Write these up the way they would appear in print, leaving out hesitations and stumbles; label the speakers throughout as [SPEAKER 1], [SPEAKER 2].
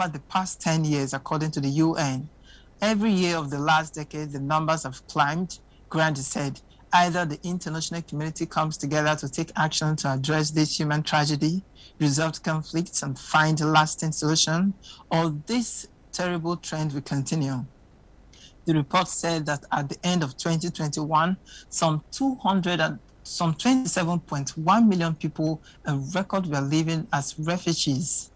[SPEAKER 1] the past 10 years, according to the UN. Every year of the last decade, the numbers have climbed. Grant said, either the international community comes together to take action to address this human tragedy, resolve conflicts, and find a lasting solution, or this terrible trend will continue. The report said that at the end of 2021, some 27.1 million people, a record, were living as refugees,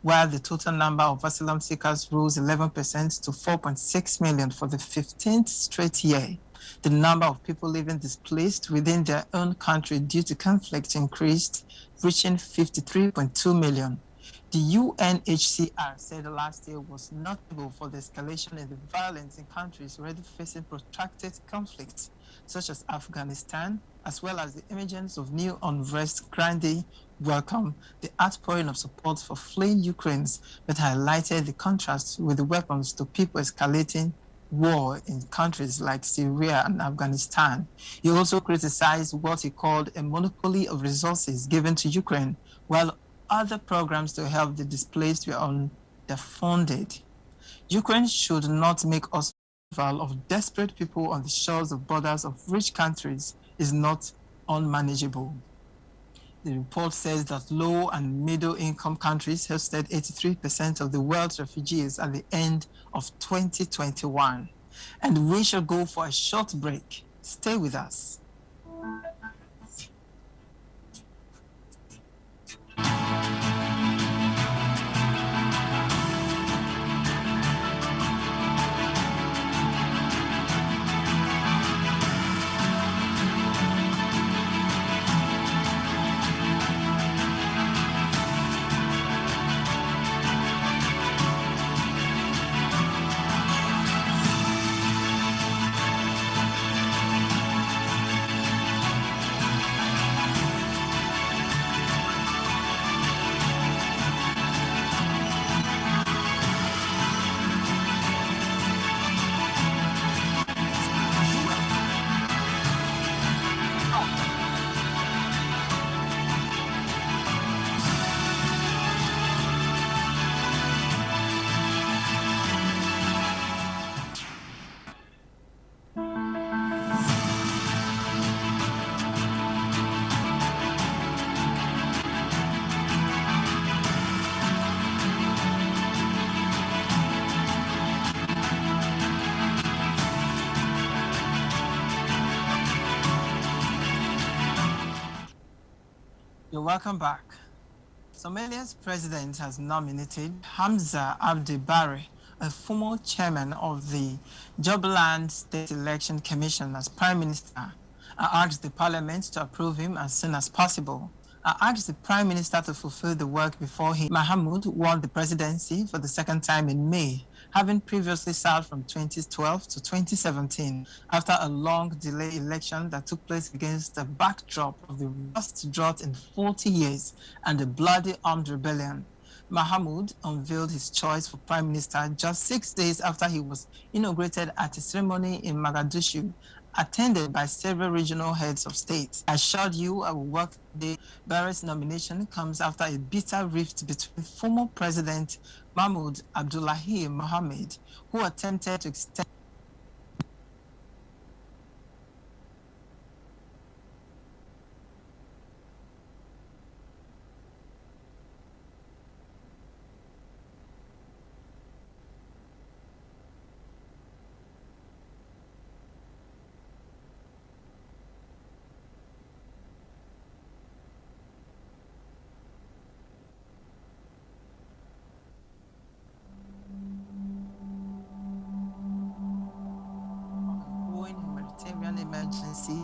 [SPEAKER 1] while the total number of asylum seekers rose 11% to 4.6 million for the 15th straight year. The number of people living displaced within their own country due to conflict increased, reaching 53.2 million. The UNHCR said last year was notable for the escalation in the violence in countries already facing protracted conflicts, such as Afghanistan, as well as the emergence of new unrest. Grandi welcomed the outpouring of support for fleeing Ukrainians, but highlighted the contrast with the weapons to people escalating war in countries like Syria and Afghanistan. He also criticized what he called a monopoly of resources given to Ukraine, while other programs to help the displaced were underfunded. Ukraine should not make us of desperate people on the shores of borders of rich countries is not unmanageable. The report says that low and middle income countries hosted 83% of the world's refugees at the end of 2021. And we shall go for a short break. Stay with us. You're welcome back. Somalia's president has nominated Hamza Abdi Barre, a former chairman of the Jubaland State Election Commission, as prime minister. I asked the parliament to approve him as soon as possible. I asked the prime minister to fulfill the work before him. Mahmoud won the presidency for the second time in May, having previously served from 2012 to 2017 after a long delay election that took place against the backdrop of the worst drought in 40 years and a bloody armed rebellion. Mahmoud unveiled his choice for prime minister just 6 days after he was inaugurated at a ceremony in Mogadishu, attended by several regional heads of state. I assured you I will work today. Barre's nomination comes after a bitter rift between former President Mahmoud Abdullahi Mohammed, who attempted to extend emergency,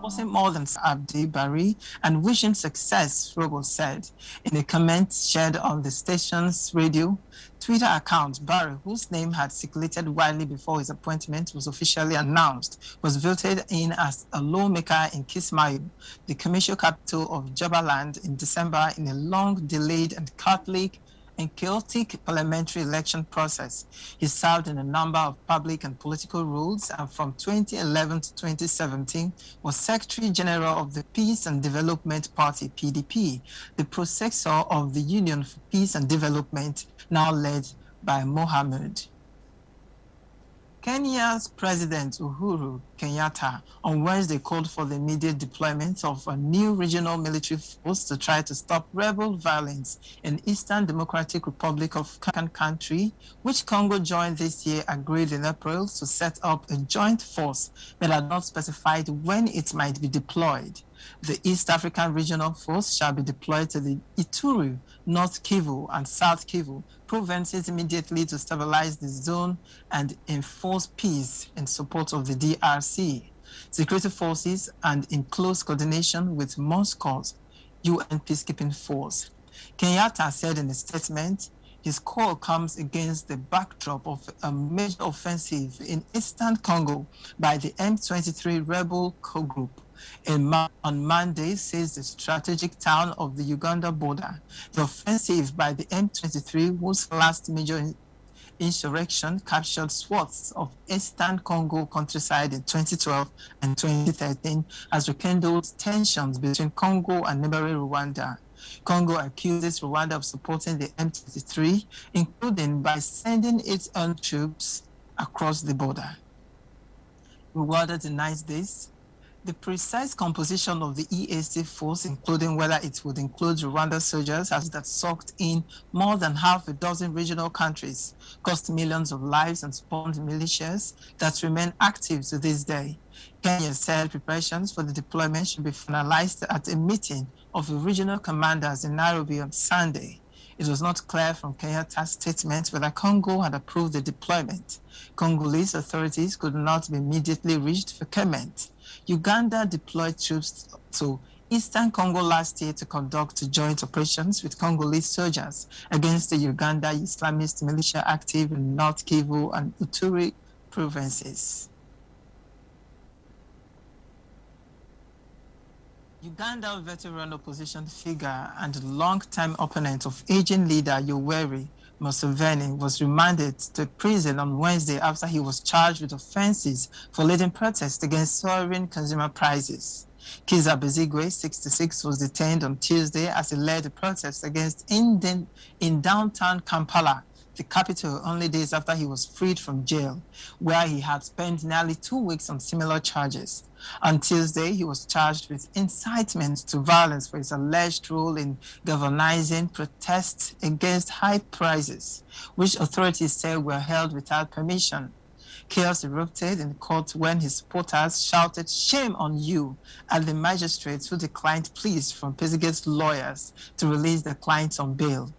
[SPEAKER 1] forcing more than Abdi Barre and wishing success, Robo said. In a comment shared on the station's radio Twitter account, Barre, whose name had circulated widely before his appointment was officially announced, was voted in as a lawmaker in Kismayo, the commercial capital of Jubaland, in December in a long-delayed and chaotic parliamentary election process. He served in a number of public and political roles, and from 2011 to 2017 was Secretary General of the Peace and Development Party, PDP, the predecessor of the Union for Peace and Development, now led by Mohammed. Kenya's President Uhuru Kenyatta on Wednesday called for the immediate deployment of a new regional military force to try to stop rebel violence in Eastern Democratic Republic of African country, which Congo joined this year, agreed in April to set up a joint force but had not specified when it might be deployed. The East African Regional Force shall be deployed to the Ituri, North Kivu, and South Kivu provinces immediately to stabilize the zone and enforce peace in support of the DRC. Security forces and in close coordination with Moscow's UN peacekeeping force. Kenyatta said in a statement, his call comes against the backdrop of a major offensive in eastern Congo by the M23 rebel group. On Monday, says the strategic town of the Uganda border. The offensive by the M23, whose last major insurrection captured swaths of eastern Congo countryside in 2012 and 2013, has rekindled tensions between Congo and neighboring Rwanda. Congo accuses Rwanda of supporting the M23, including by sending its own troops across the border. Rwanda denies this. The precise composition of the EAC force, including whether it would include Rwanda soldiers, has that sucked in more than half a dozen regional countries, cost millions of lives, and spawned militias that remain active to this day. Kenya said preparations for the deployment should be finalized at a meeting of the regional commanders in Nairobi on Sunday. It was not clear from Kenyatta's statement whether Congo had approved the deployment. Congolese authorities could not be immediately reached for comment. Uganda deployed troops to eastern Congo last year to conduct joint operations with Congolese soldiers against the Uganda Islamist militia active in North Kivu and Ituri provinces. Uganda veteran opposition figure and long-time opponent of aging leader Yoweri Museveni was remanded to prison on Wednesday after he was charged with offenses for leading protests against soaring consumer prices. Kizza Besigye, 66, was detained on Tuesday as he led a protest against in downtown Kampala, the capital, only days after he was freed from jail, where he had spent nearly 2 weeks on similar charges. On Tuesday, he was charged with incitement to violence for his alleged role in galvanizing protests against high prices, which authorities say were held without permission. Chaos erupted in court when his supporters shouted, "Shame on you," at the magistrates who declined pleas from Besigye's lawyers to release the clients on bail.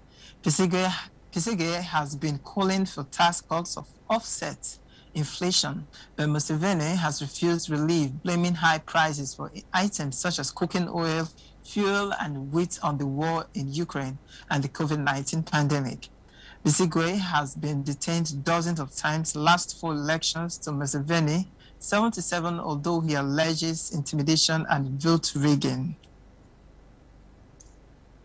[SPEAKER 1] Besigye has been calling for tax cuts of offset inflation, but Museveni has refused relief, blaming high prices for items such as cooking oil, fuel, and wheat on the war in Ukraine and the COVID-19 pandemic. Besigye has been detained dozens of times last 4 elections to Museveni, 77, although he alleges intimidation and vote rigging.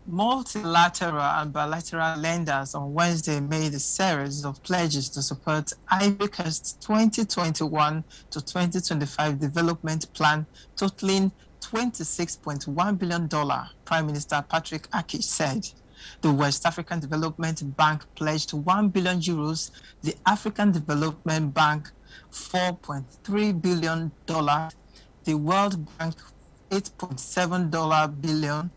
[SPEAKER 1] Multilateral and bilateral lenders on Wednesday made a series of pledges to support Ivory Coast's 2021 to 2025 development plan, totaling $26.1 billion, Prime Minister Patrick Aki said. The West African Development Bank pledged 1 billion euros, the African Development Bank $4.3 billion, the World Bank $8.7 billion,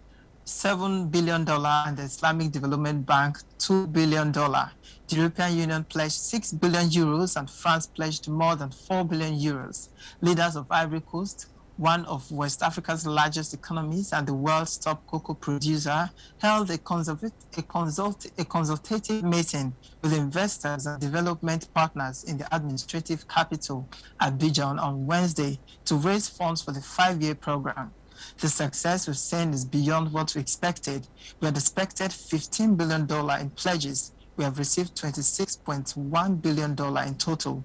[SPEAKER 1] $7 billion, and the Islamic Development Bank $2 billion. The European Union pledged 6 billion euros and France pledged more than 4 billion euros. Leaders of Ivory Coast, one of West Africa's largest economies and the world's top cocoa producer, held a consultative meeting with investors and development partners in the administrative capital, Abidjan, on Wednesday to raise funds for the 5-year program. The success we've seen is beyond what we expected. We had expected $15 billion in pledges. We have received $26.1 billion in total.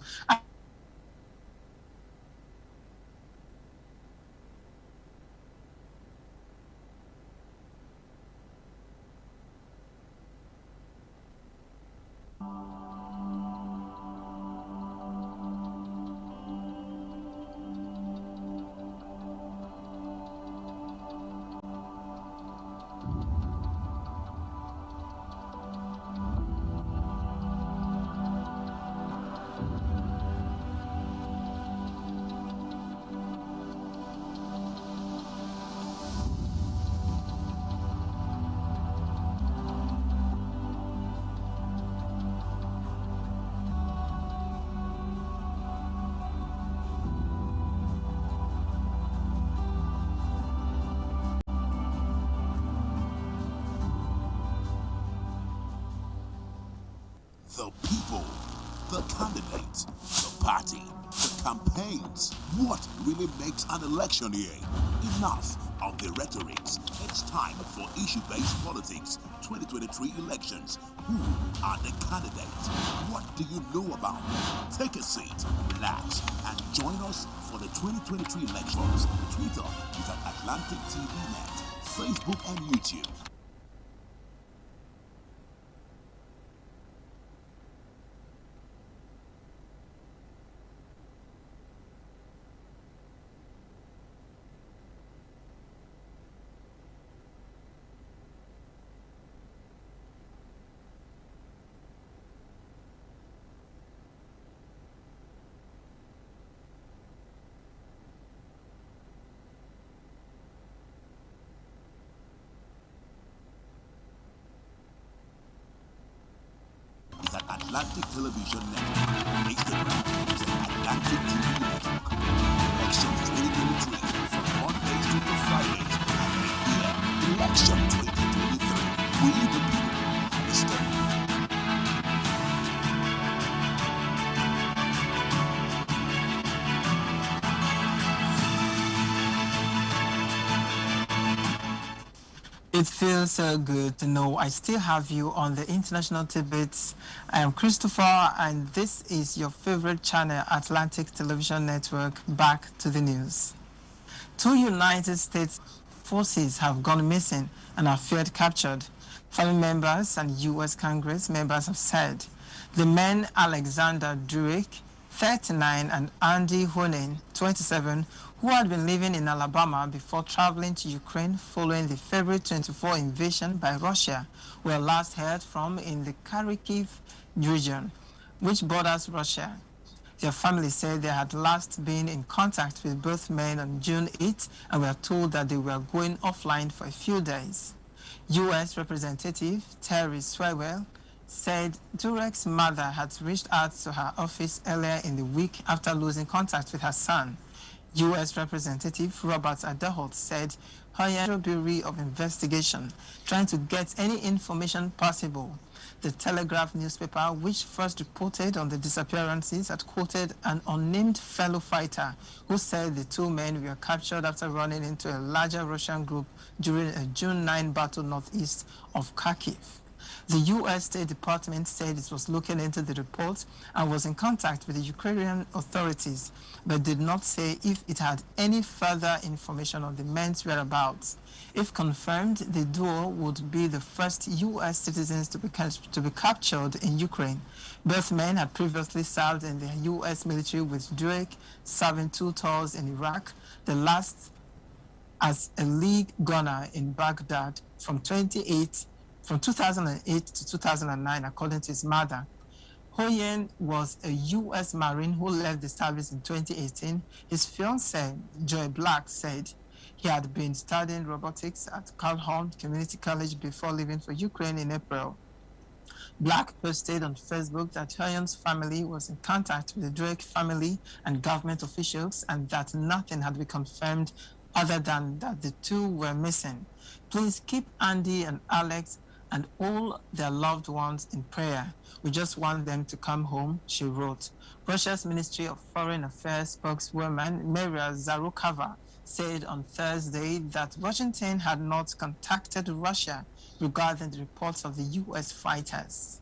[SPEAKER 2] The people, the candidates, the party, the campaigns. What really makes an election year? Enough of the rhetorics. It's time for issue-based politics. 2023 elections. Who are the candidates? What do you know about them? Take a seat, relax, and join us for the 2023 elections. Twitter is at Atlantic TV Net, Facebook and YouTube. Is at Atlantic Television Network. Instagram is at Atlantic TV Network. Elections 2023 from Mondays to Fridays. And here, Election 2023. We the people have the story.
[SPEAKER 1] It feels so good to know I still have you on the International Tidbits. I am Christopher, and this is your favorite channel, Atlantic Television Network. Back to the news. Two United States forces have gone missing and are feared captured. Family members and U.S. Congress members have said the men Alexander Drake, 39, and Andy Honen, 27, who had been living in Alabama before traveling to Ukraine following the February 24 invasion by Russia, were last heard from in the Kharkiv region, which borders Russia. Their family said they had last been in contact with both men on June 8 and were told that they were going offline for a few days. U.S. Representative Terry Swalwell said Durek's mother had reached out to her office earlier in the week after losing contact with her son. U.S. Representative Robert Aderholt said her Bureau of Investigation trying to get any information possible. The Telegraph newspaper, which first reported on the disappearances, had quoted an unnamed fellow fighter who said the two men were captured after running into a larger Russian group during a June 9 battle northeast of Kharkiv. The U.S. State Department said it was looking into the report and was in contact with the Ukrainian authorities, but did not say if it had any further information on the men's whereabouts. If confirmed, the duo would be the first U.S. citizens to be captured in Ukraine. Both men had previously served in the U.S. military, with Drake serving 2 tours in Iraq, the last as a league gunner in Baghdad from 2008 to 2009, according to his mother. Hoyen was a U.S. Marine who left the service in 2018. His fiancée, Joy Black, said he had been studying robotics at Calhoun Community College before leaving for Ukraine in April. Black posted on Facebook that Hoyen's family was in contact with the Drake family and government officials, and that nothing had been confirmed other than that the two were missing. Please keep Andy and Alex and all their loved ones in prayer. We just want them to come home, she wrote. Russia's Ministry of Foreign Affairs spokeswoman Maria Zakharova said on Thursday that Washington had not contacted Russia regarding the reports of the U.S. fighters.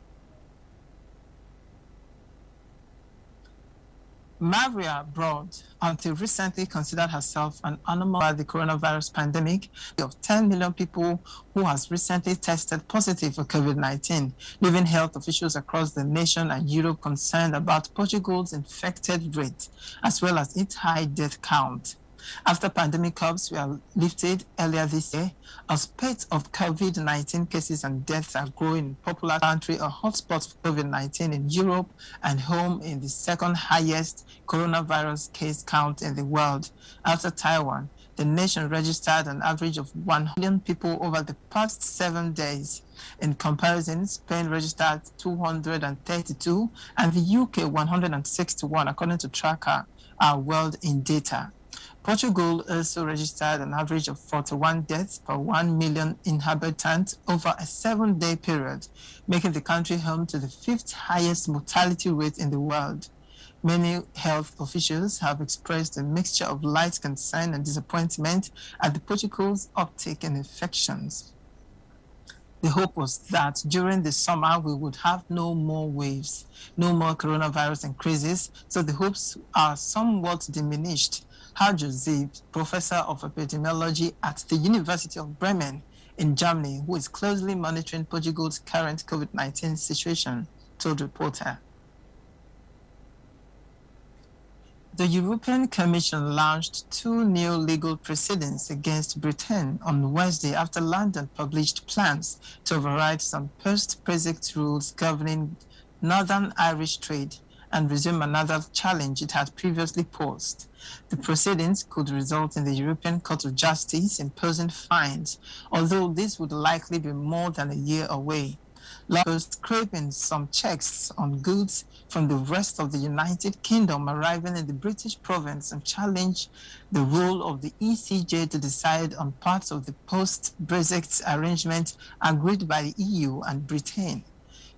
[SPEAKER 1] Maria Broad, until recently, considered herself an anomaly by the coronavirus pandemic of 10 million people who has recently tested positive for COVID-19, leaving health officials across the nation and Europe concerned about Portugal's infected rate, as well as its high death count. After pandemic curbs were lifted earlier this year, a spate of COVID-19 cases and deaths are growing in popular country, a hotspot of COVID-19 in Europe and home in the second highest coronavirus case count in the world. After Taiwan, the nation registered an average of 1 million people over the past 7 days. In comparison, Spain registered 232 and the UK 161, according to Tracker, our World in Data. Portugal also registered an average of 41 deaths per 1 million inhabitants over a 7-day period, making the country home to the 5th highest mortality rate in the world. Many health officials have expressed a mixture of light concern and disappointment at the Portugal's uptick in infections. The hope was that during the summer we would have no more waves, no more coronavirus increases, so the hopes are somewhat diminished. Joseph, professor of epidemiology at the University of Bremen in Germany, who is closely monitoring Portugal's current COVID-19 situation, told reporter. The European Commission launched 2 new legal proceedings against Britain on Wednesday after London published plans to override some post-Brexit rules governing Northern Irish trade and resume another challenge it had previously posed. The proceedings could result in the European Court of Justice imposing fines, although this would likely be more than a year away. Scraping some checks on goods from the rest of the United Kingdom arriving in the British province and challenge the role of the ECJ to decide on parts of the post-Brexit arrangement agreed by the EU and Britain.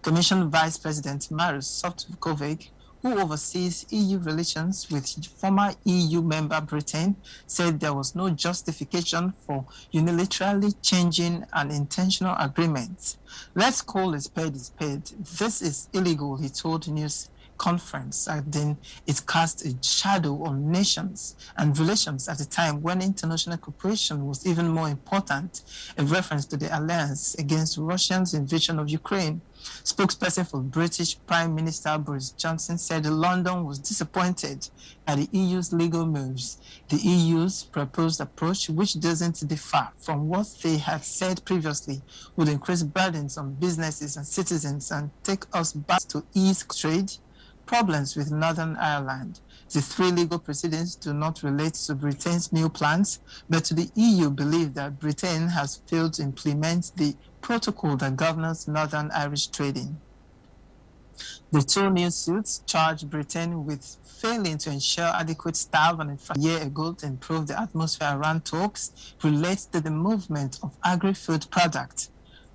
[SPEAKER 1] Commission Vice President Maroš Šefčovič, who oversees EU relations with former EU member Britain, said there was no justification for unilaterally changing an intentional agreement. Let's call a spade a spade. This is illegal, he told news conference, adding it cast a shadow on nations and relations at a time when international cooperation was even more important, a reference to the alliance against Russia's invasion of Ukraine. Spokesperson for British Prime Minister Boris Johnson said London was disappointed at the EU's legal moves. The EU's proposed approach, which doesn't differ from what they had said previously, would increase burdens on businesses and citizens and take us back to ease trade problems with Northern Ireland. The 3 legal proceedings do not relate to Britain's new plans, but to the EU belief that Britain has failed to implement the protocol that governs Northern Irish trading. The 2 new suits charge Britain with failing to ensure adequate staff and a year ago to improve the atmosphere around talks relates to the movement of agri-food products.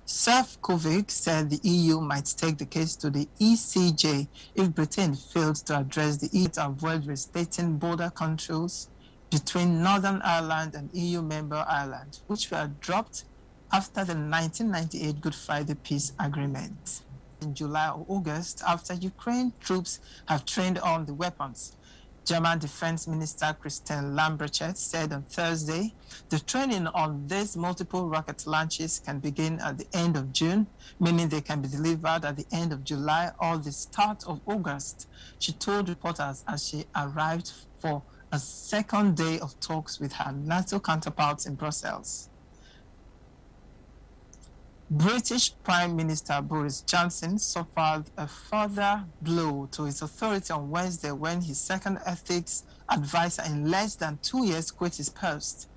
[SPEAKER 1] Šefčovič said the EU might take the case to the ECJ if Britain failed to address the EU to avoid restating border controls between Northern Ireland and EU member Ireland, which were dropped after the 1998 Good Friday Peace Agreement. In July or August, after Ukraine troops have trained on the weapons, German Defense Minister Christian Lambrecht said on Thursday, the training on these multiple rocket launches can begin at the end of June, meaning they can be delivered at the end of July or the start of August, she told reporters as she arrived for a second day of talks with her NATO counterparts in Brussels. British Prime Minister Boris Johnson suffered a further blow to his authority on Wednesday when his second ethics advisor in less than 2 years quit his post.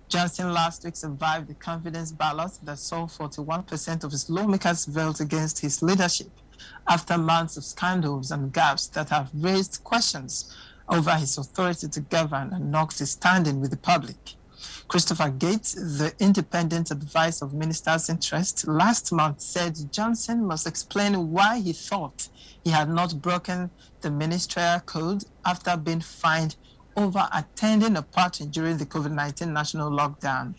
[SPEAKER 1] Johnson last week survived the confidence ballot that saw 41% of his lawmakers vote against his leadership after months of scandals and gaps that have raised questions over his authority to govern and knocked his standing with the public. Christopher Gates, the independent advisor of Minister's Interest, last month said Johnson must explain why he thought he had not broken the ministerial code after being fined over attending a party during the COVID-19 national lockdown.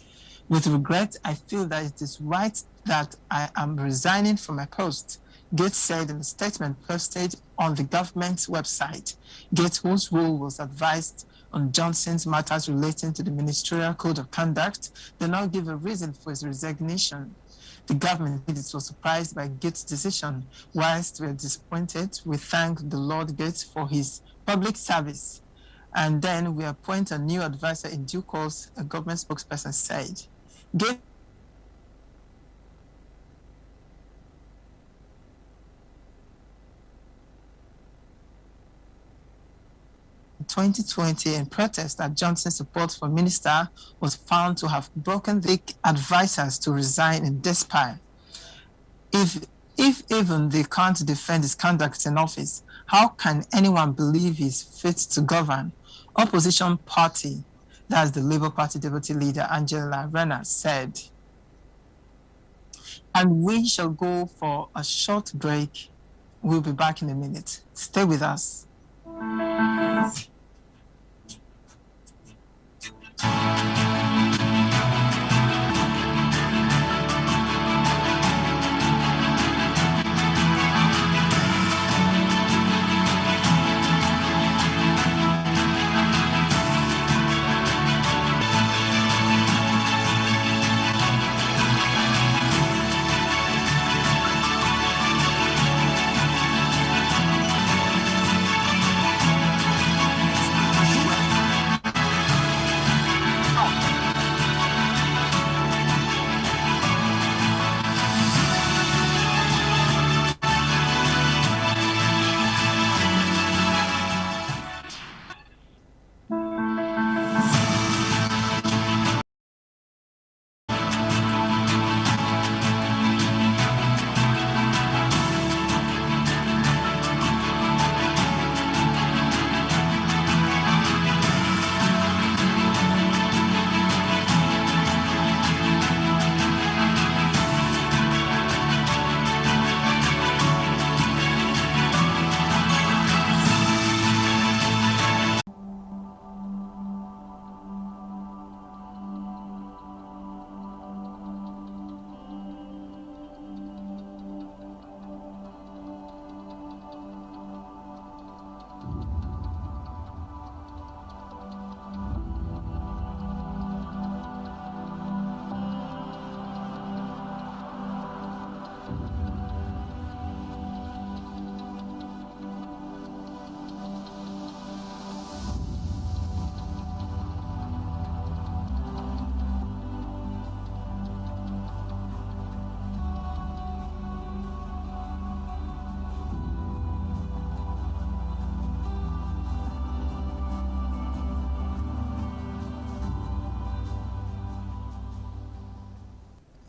[SPEAKER 1] With regret, I feel that it is right that I am resigning from my post, Gates said in a statement posted on the government's website. Gates, whose role was advised on Johnson's matters relating to the Ministerial Code of Conduct, did not give a reason for his resignation. The government was surprised by Gates' decision. Whilst we are disappointed, we thank the Lord Gates for his public service. And then we appoint a new advisor in due course, a government spokesperson said. Gates 2020 in protest at Johnson's support for minister was found to have broken the advisors to resign in despair. If even they can't defend his conduct in office, how can anyone believe he's fit to govern? Opposition party, That's the Labour Party Deputy Leader, Angela Rayner, said. And we shall go for a short break. We'll be back in a minute. Stay with us.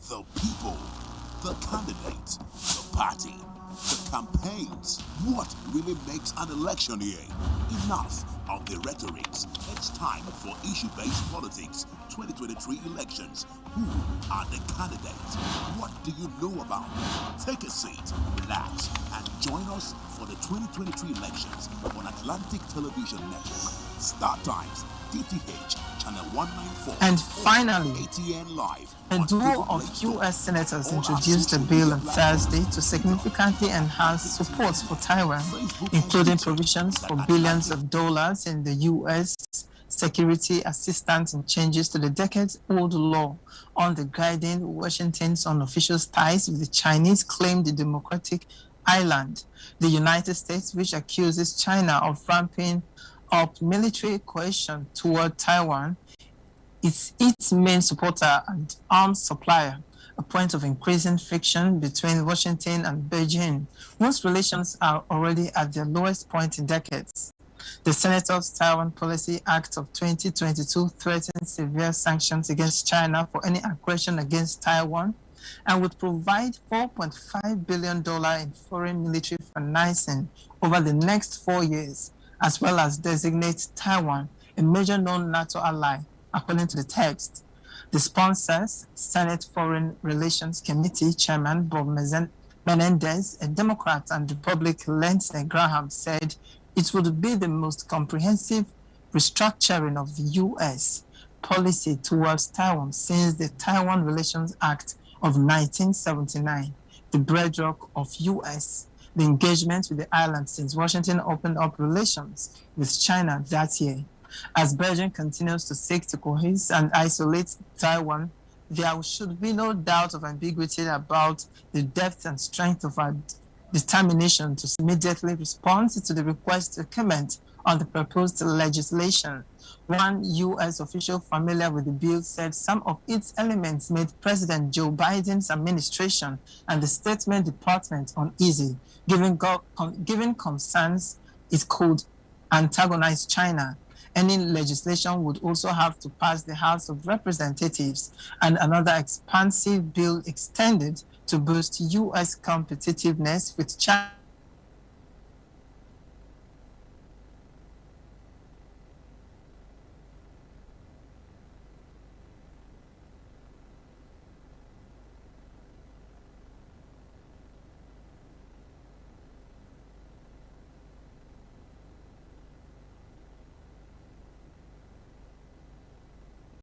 [SPEAKER 2] The people, the candidates, the party, the campaigns. What really makes an election year? Enough of the rhetorics. It's time for issue-based politics. 2023 elections. Who are the candidates? What do you know about them? Take a seat, relax, and join us for the 2023 elections on Atlantic Television Network, StarTimes, DTH, Channel 194.
[SPEAKER 1] And finally,
[SPEAKER 2] ATN Live.
[SPEAKER 1] a duo of U.S. senators introduced a bill on Thursday to significantly enhance support for Taiwan, including provisions for billions of dollars in the U.S. security assistance and changes to the decades-old law on the guiding Washington's unofficial ties with the Chinese-claimed democratic island. The United States, which accuses China of ramping up military coercion toward Taiwan, is its main supporter and arms supplier, a point of increasing friction between Washington and Beijing. Most relations are already at their lowest point in decades. The Senators' Taiwan Policy Act of 2022 threatens severe sanctions against China for any aggression against Taiwan and would provide $4.5 billion in foreign military financing over the next 4 years, as well as designate Taiwan a major non-NATO ally, according to the text. The sponsors, Senate Foreign Relations Committee Chairman Bob Menendez, a Democrat, and Republican Lindsey Graham said it would be the most comprehensive restructuring of the U.S. policy towards Taiwan since the Taiwan Relations Act of 1979, the bedrock of U.S. the engagement with the island since Washington opened up relations with China that year. As Beijing continues to seek to coerce and isolate Taiwan, there should be no doubt of ambiguity about the depth and strength of our determination to immediately respond to the request to comment on the proposed legislation. One U.S. official familiar with the bill said some of its elements made President Joe Biden's administration and the State Department uneasy, given concerns it could antagonize China. Any legislation would also have to pass the House of Representatives, and another expansive bill extended to boost U.S. competitiveness with China